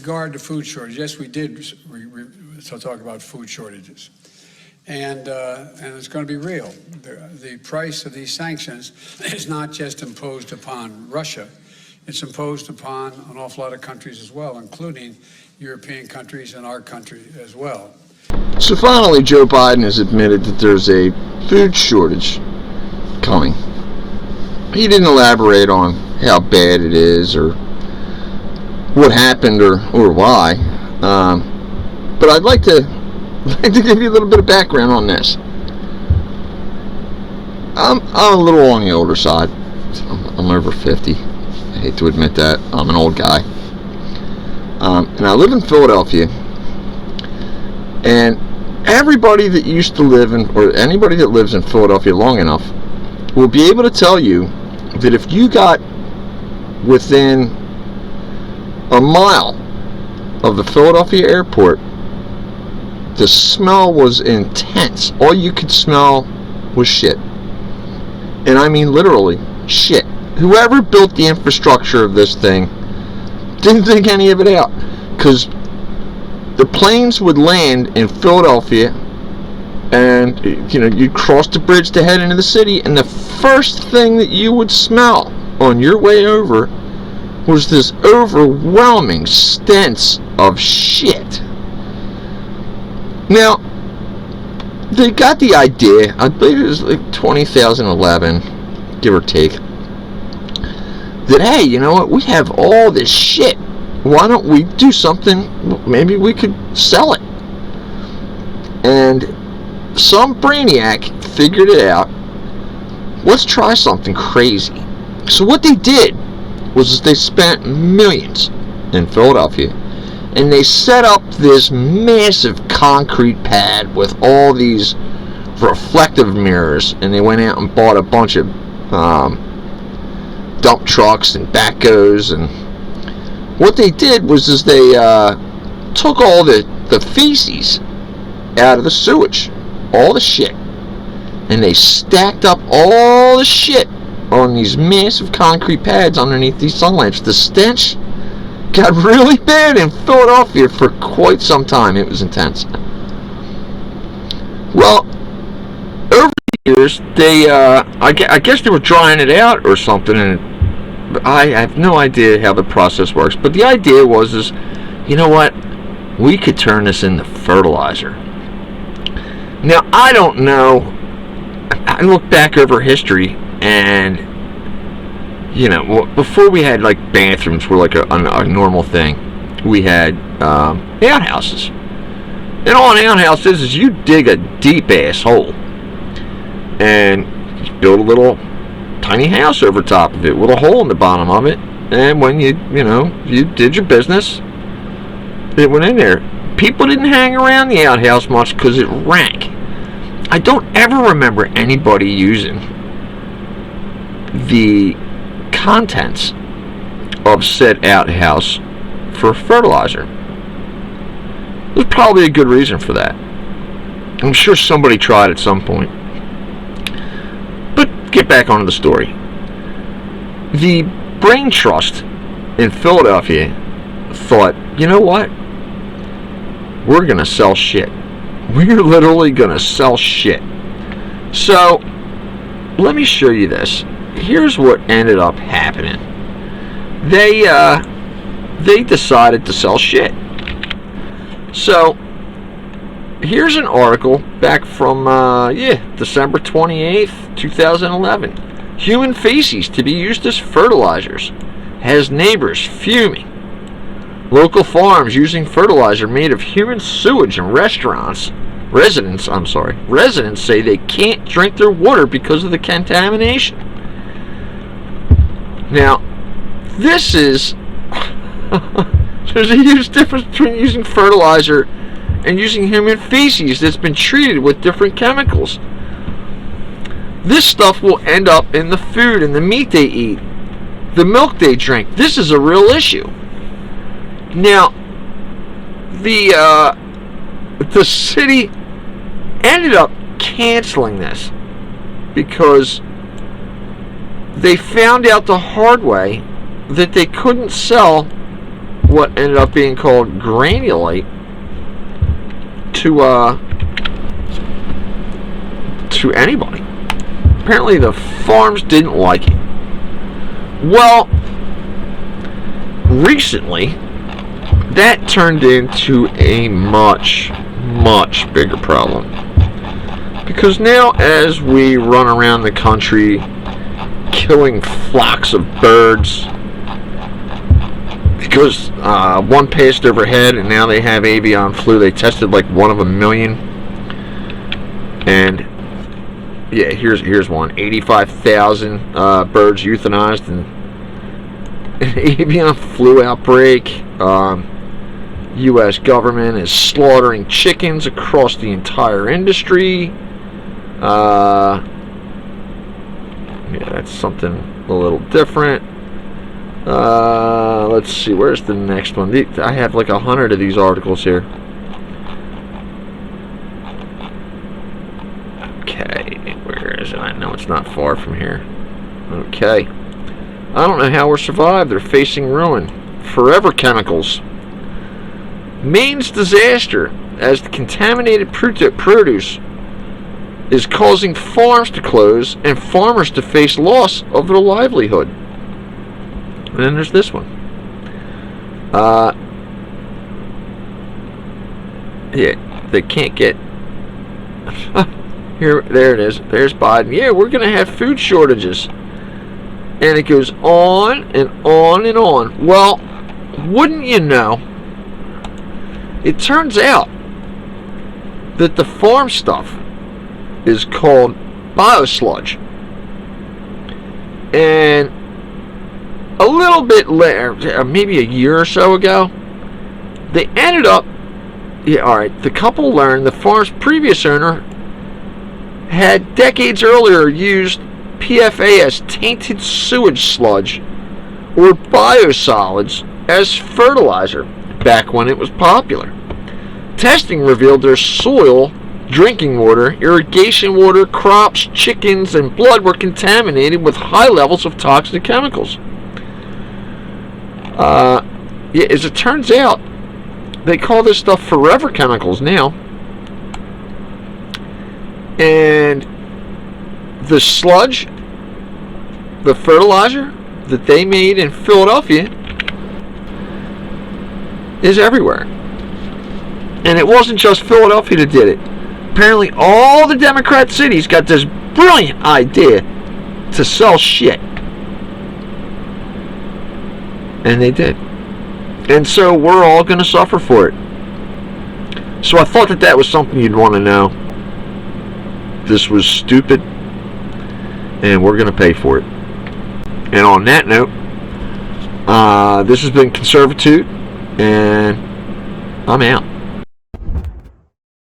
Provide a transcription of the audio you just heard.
regard to food shortage, yes, we did talk about food shortages. And it's going to be real. The price of these sanctions is not just imposed upon Russia. It's imposed upon an awful lot of countries as well, including European countries and our country as well. So finally, Joe Biden has admitted that there's a food shortage coming. He didn't elaborate on how bad it is or what happened or why. But I'd like to give you a little bit of background on this. I'm a little on the older side. I'm over 50. I hate to admit that. I'm an old guy. And I live in Philadelphia. And everybody that used to live in, or anybody that lives in Philadelphia long enough, will be able to tell you that if you got within a mile of the Philadelphia airport, the smell was intense. All you could smell was shit. And I mean literally shit. Whoever built the infrastructure of this thing didn't think any of it out, because the planes would land in Philadelphia, and you'd cross the bridge to head into the city, and the first thing that you would smell on your way over was this overwhelming stench of shit. Now, they got the idea, I believe it was like 2011, give or take, that, hey, you know what, we have all this shit. Why don't we do something? Maybe we could sell it. And some brainiac figured it out. Let's try something crazy. So what they did was they spent millions in Philadelphia, and they set up this massive concrete pad with all these reflective mirrors, and they went out and bought a bunch of dump trucks and backhoes, and what they did was they took all the feces out of the sewage, all the shit, and they stacked up all the shit on these massive concrete pads underneath these sun lamps. The stench got really bad in Philadelphia for quite some time. It was intense. Well, over the years, they I guess they were drying it out or something, and I have no idea how the process works, but the idea was, you know what, we could turn this into fertilizer. Now, I don't know, I look back over history, and, before we had, like, bathrooms were like a normal thing, we had outhouses. And all an outhouse is you dig a deep-ass hole, and you build a little tiny house over top of it with a hole in the bottom of it, and when you did your business, it went in there. People didn't hang around the outhouse much because it rank. I don't ever remember anybody using the contents of said outhouse for fertilizer. There's probably a good reason for that. I'm sure somebody tried at some point. But get back onto the story. The Brain Trust in Philadelphia thought, you know what? We're going to sell shit. We're literally going to sell shit. So, let me show you this. Here's what ended up happening. They decided to sell shit. So, here's an article back from, December 28th, 2011. Human feces to be used as fertilizers has neighbors fuming. Local farms using fertilizer made of human sewage in residents say they can't drink their water because of the contamination. Now, this is there's a huge difference between using fertilizer and using human feces that's been treated with different chemicals. This stuff will end up in the food and the meat they eat, the milk they drink. This is a real issue. Now, the city ended up canceling this because they found out the hard way that they couldn't sell what ended up being called granulate to anybody. Apparently the farms didn't like it. Well, recently that turned into a much bigger problem, because now as we run around the country killing flocks of birds because one passed overhead and now they have avian flu. They tested like 1 of a million, and yeah, here's one. 85,000 birds euthanized in an avian flu outbreak. U.S. government is slaughtering chickens across the entire industry. Yeah, that's something a little different. Let's see, where's the next one? I have like 100 of these articles here. Okay, where is it? I know it's not far from here. Okay. I don't know how we're survived. They're facing ruin. Forever chemicals. Maine's disaster as the contaminated produce is causing farms to close and farmers to face loss of their livelihood. And then there's this one. Yeah, they can't get here. There it is. There's Biden. Yeah, we're gonna have food shortages, and it goes on and on and on. Well, wouldn't you know? It turns out that the farm stuff is called Biosludge, and a little bit later, maybe a year or so ago, they ended up, yeah, alright, the couple learned the farm's previous owner had decades earlier used PFAS tainted sewage sludge or biosolids as fertilizer back when it was popular. Testing revealed their soil, drinking water, irrigation water, crops, chickens, and blood were contaminated with high levels of toxic chemicals. Yeah, as it turns out, they call this stuff forever chemicals now. And the sludge, the fertilizer that they made in Philadelphia is everywhere. And it wasn't just Philadelphia that did it. Apparently all the Democrat cities got this brilliant idea to sell shit. And they did. And so we're all going to suffer for it. So I thought that was something you'd want to know. This was stupid, and we're going to pay for it. And on that note, this has been Conservatude, and I'm out.